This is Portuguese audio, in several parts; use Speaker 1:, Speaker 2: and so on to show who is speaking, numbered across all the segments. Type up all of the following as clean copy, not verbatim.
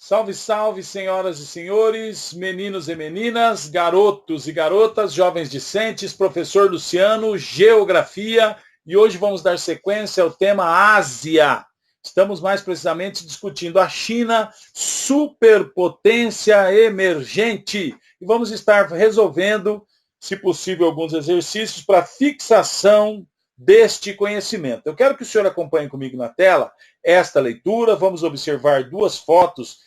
Speaker 1: Salve, salve, senhoras e senhores, meninos e meninas, garotos e garotas, jovens discentes, professor Luciano, Geografia, e hoje vamos dar sequência ao tema Ásia. Estamos mais precisamente discutindo a China, superpotência emergente, e vamos estar resolvendo, se possível, alguns exercícios para fixação deste conhecimento. Eu quero que o senhor acompanhe comigo na tela esta leitura, vamos observar duas fotos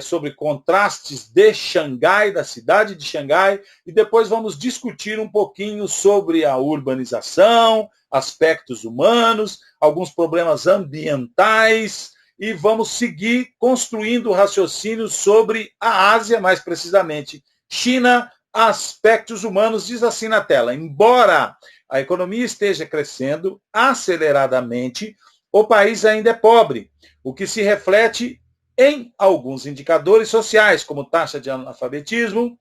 Speaker 1: sobre contrastes de Xangai, da cidade de Xangai, e depois vamos discutir um pouquinho sobre a urbanização, aspectos humanos, alguns problemas ambientais, e vamos seguir construindo raciocínios sobre a Ásia, mais precisamente China, aspectos humanos, diz assim na tela. Embora a economia esteja crescendo aceleradamente, o país ainda é pobre, o que se reflete em alguns indicadores sociais, como taxa de analfabetismo,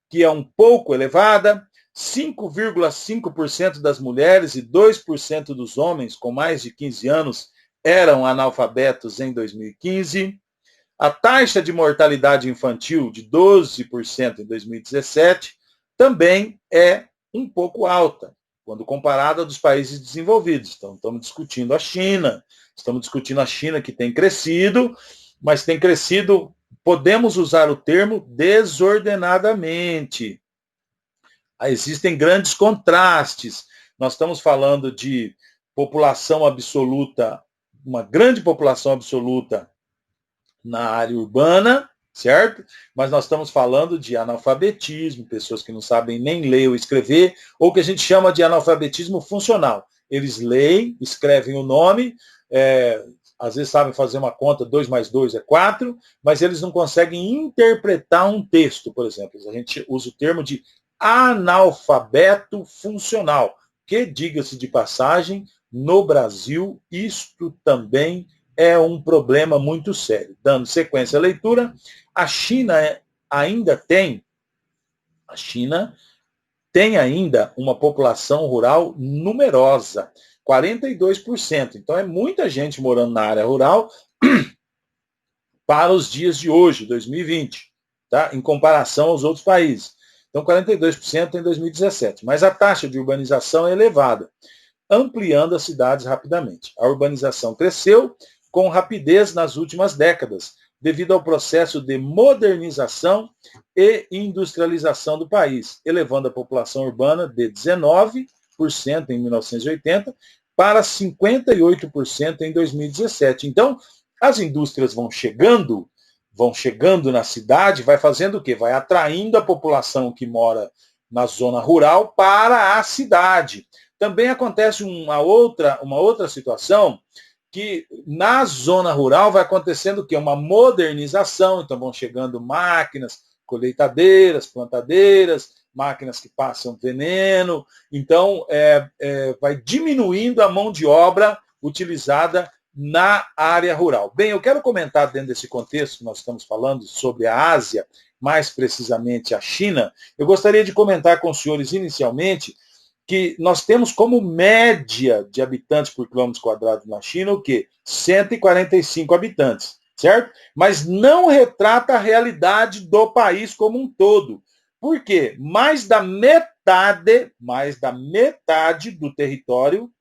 Speaker 1: que é um pouco elevada, 5,5% das mulheres e 2% dos homens com mais de 15 anos eram analfabetos em 2015, a taxa de mortalidade infantil de 12% em 2017 também é um pouco alta, quando comparada dos países desenvolvidos. Então, estamos discutindo a China que tem crescido, mas tem crescido, podemos usar o termo desordenadamente. Existem grandes contrastes. Nós estamos falando de população absoluta, uma grande população absoluta na área urbana, certo? Mas nós estamos falando de analfabetismo, pessoas que não sabem nem ler ou escrever, ou que a gente chama de analfabetismo funcional. Eles leem, escrevem o nome, às vezes sabem fazer uma conta, 2 mais 2 é 4, mas eles não conseguem interpretar um texto, por exemplo. A gente usa o termo de analfabeto funcional, que, diga-se de passagem, no Brasil, isto também é um problema muito sério. Dando sequência à leitura, a China tem ainda uma população rural numerosa, 42%. Então é muita gente morando na área rural para os dias de hoje, 2020, tá? Em comparação aos outros países. Então 42% em 2017. Mas a taxa de urbanização é elevada, ampliando as cidades rapidamente. A urbanização cresceu com rapidez nas últimas décadas, devido ao processo de modernização e industrialização do país, elevando a população urbana de 19% em 1980 para 58% em 2017. Então, as indústrias vão chegando na cidade, vai fazendo o quê? Vai atraindo a população que mora na zona rural para a cidade. Também acontece uma outra situação, que na zona rural vai acontecendo o quê? Uma modernização, então vão chegando máquinas, colheitadeiras, plantadeiras, máquinas que passam veneno, então vai diminuindo a mão de obra utilizada na área rural. Bem, eu quero comentar dentro desse contexto que nós estamos falando sobre a Ásia, mais precisamente a China, eu gostaria de comentar com os senhores inicialmente que nós temos como média de habitantes por quilômetro quadrado na China o quê? 145 habitantes, certo? Mas não retrata a realidade do país como um todo. Por quê? Mais da metade do território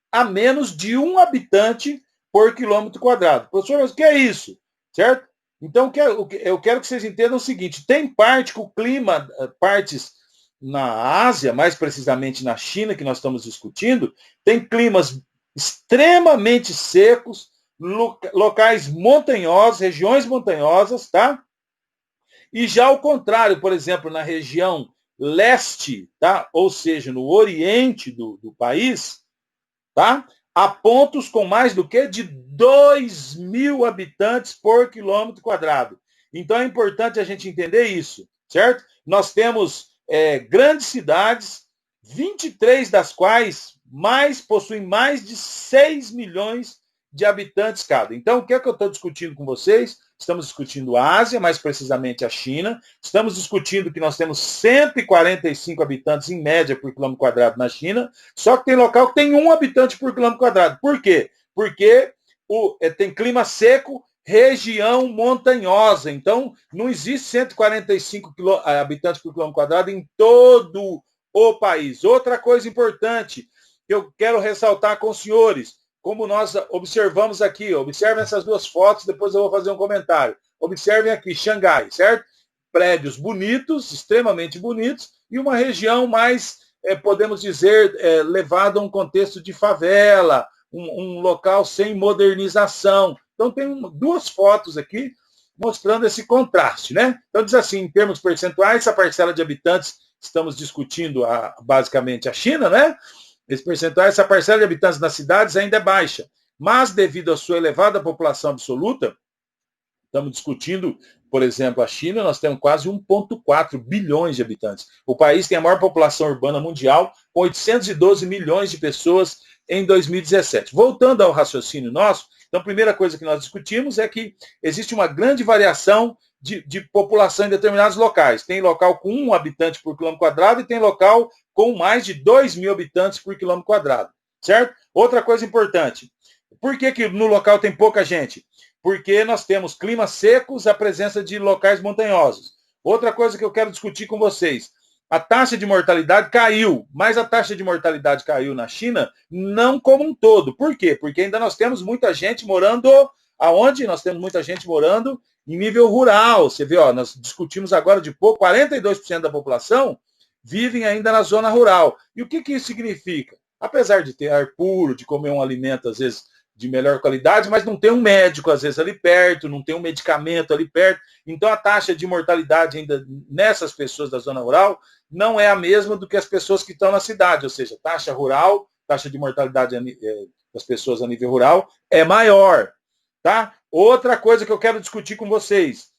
Speaker 1: a menos de um habitante por quilômetro quadrado. Professor, mas o que é isso? Certo? Então, eu quero que vocês entendam o seguinte, tem parte que o clima, partes na Ásia, mais precisamente na China, que nós estamos discutindo, tem climas extremamente secos, locais montanhosos, regiões montanhosas, tá? E já ao contrário, por exemplo, na região leste, tá? Ou seja, no oriente do país, tá? Há pontos com mais do que de 2.000 habitantes por quilômetro quadrado. Então é importante a gente entender isso, certo? Nós temos grandes cidades, 23 das quais possuem mais de 6 milhões de habitantes cada. Então, o que é que eu estou discutindo com vocês? Estamos discutindo a Ásia, mais precisamente a China. Estamos discutindo que nós temos 145 habitantes em média por quilômetro quadrado na China, só que tem local que tem 1 habitante por quilômetro quadrado. Por quê? Porque tem clima seco, região montanhosa. Então, não existe 145 habitantes por quilômetro quadrado em todo o país. Outra coisa importante que eu quero ressaltar com os senhores, como nós observamos aqui, observem essas duas fotos, depois eu vou fazer um comentário. Observem aqui, Xangai, certo? Prédios bonitos, extremamente bonitos, e uma região mais, podemos dizer, levada a um contexto de favela, um local sem modernização. Então, tem duas fotos aqui mostrando esse contraste, né? Então, diz assim, em termos percentuais, a parcela de habitantes, estamos discutindo basicamente a China, né? Esse percentual, essa parcela de habitantes nas cidades ainda é baixa, mas devido à sua elevada população absoluta, estamos discutindo, por exemplo, a China, nós temos quase 1,4 bilhões de habitantes. O país tem a maior população urbana mundial, com 812 milhões de pessoas em 2017. Voltando ao raciocínio nosso, então a primeira coisa que nós discutimos é que existe uma grande variação de população em determinados locais. Tem local com 1 habitante por quilômetro quadrado e tem local com mais de 2.000 habitantes por quilômetro quadrado, certo? Outra coisa importante, por que no local tem pouca gente? Porque nós temos climas secos, a presença de locais montanhosos. Outra coisa que eu quero discutir com vocês, a taxa de mortalidade caiu, mas a taxa de mortalidade caiu na China não como um todo. Por quê? Porque ainda nós temos muita gente morando aonde? Nós temos muita gente morando em nível rural. Você vê, ó, nós discutimos agora de pouco, 42% da população vivem ainda na zona rural. E o que isso significa? Apesar de ter ar puro, de comer um alimento, às vezes, de melhor qualidade, mas não tem um médico, às vezes, ali perto, não tem um medicamento ali perto. Então, a taxa de mortalidade ainda nessas pessoas da zona rural não é a mesma do que as pessoas que estão na cidade. Ou seja, taxa rural, taxa de mortalidade das pessoas a nível rural é maior. Tá? Outra coisa que eu quero discutir com vocês.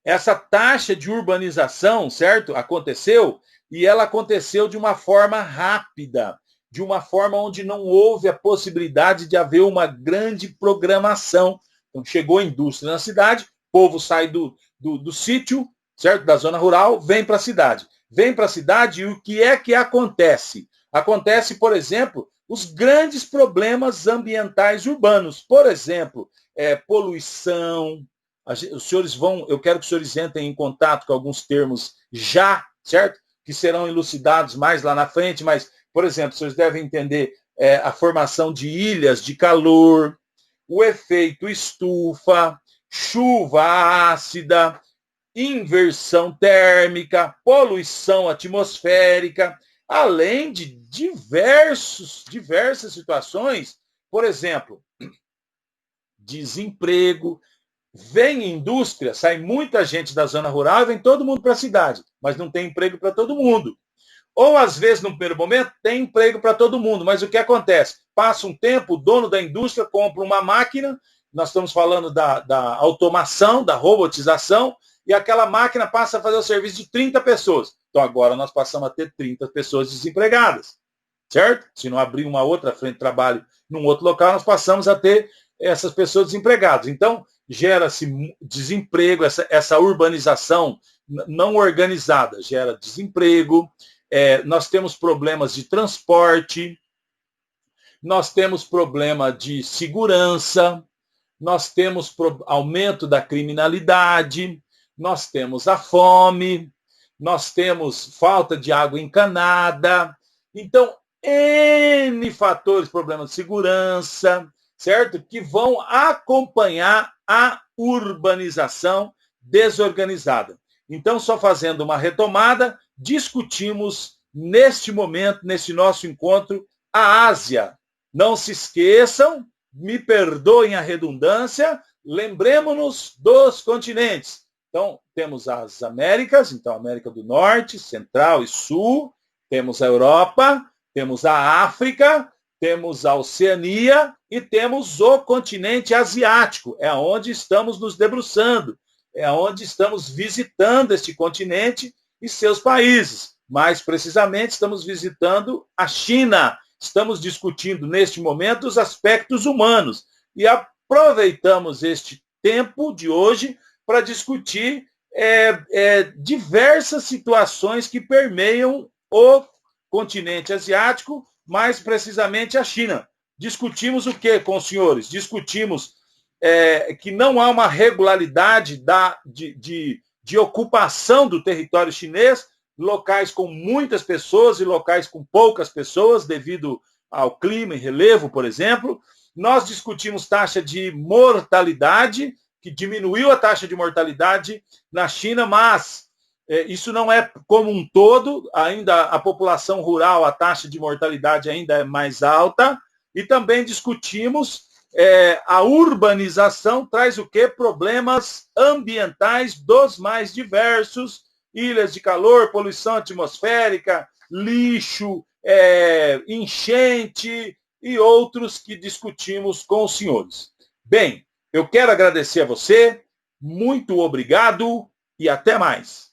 Speaker 1: Essa taxa de urbanização, certo? Aconteceu, e ela aconteceu de uma forma rápida, de uma forma onde não houve a possibilidade de haver uma grande programação. Então, chegou a indústria na cidade, o povo sai do sítio, certo? Da zona rural, vem para a cidade. Vem para a cidade e o que é que acontece? Acontece, por exemplo, os grandes problemas ambientais urbanos. Por exemplo, poluição. Os senhores eu quero que os senhores entrem em contato com alguns termos já, certo? Que serão elucidados mais lá na frente, mas, por exemplo, os senhores devem entender a formação de ilhas de calor, o efeito estufa, chuva ácida, inversão térmica, poluição atmosférica, além de diversas situações, por exemplo, desemprego. Vem indústria, sai muita gente da zona rural e vem todo mundo para a cidade, mas não tem emprego para todo mundo. Ou, às vezes, no primeiro momento, tem emprego para todo mundo, mas o que acontece? Passa um tempo, o dono da indústria compra uma máquina, nós estamos falando da automação, da robotização, e aquela máquina passa a fazer o serviço de 30 pessoas. Então, agora nós passamos a ter 30 pessoas desempregadas, certo? Se não abrir uma outra frente de trabalho num outro local, nós passamos a ter essas pessoas desempregadas. Então, gera-se desemprego, essa urbanização não organizada gera desemprego, nós temos problemas de transporte, nós temos problema de segurança, nós temos aumento da criminalidade, nós temos a fome, nós temos falta de água encanada. Então, N fatores, problemas de segurança, certo? Que vão acompanhar a urbanização desorganizada. Então, só fazendo uma retomada, discutimos neste momento, nesse nosso encontro, a Ásia. Não se esqueçam, me perdoem a redundância, lembremos-nos dos continentes. Então, temos as Américas, então América do Norte, Central e Sul, temos a Europa, temos a África, temos a Oceania e temos o continente asiático. É onde estamos nos debruçando, é onde estamos visitando este continente e seus países. Mais precisamente, estamos visitando a China. Estamos discutindo, neste momento, os aspectos humanos. E aproveitamos este tempo de hoje para discutir diversas situações que permeiam o continente asiático, mais precisamente a China. Discutimos o que com os senhores? Discutimos que não há uma regularidade de ocupação do território chinês, locais com muitas pessoas e locais com poucas pessoas, devido ao clima e relevo, por exemplo. Nós discutimos taxa de mortalidade, que diminuiu a taxa de mortalidade na China, mas isso não é como um todo, ainda a população rural, a taxa de mortalidade ainda é mais alta, e também discutimos a urbanização traz o quê? Problemas ambientais dos mais diversos, ilhas de calor, poluição atmosférica, lixo, enchente e outros que discutimos com os senhores. Bem, eu quero agradecer a você, muito obrigado e até mais.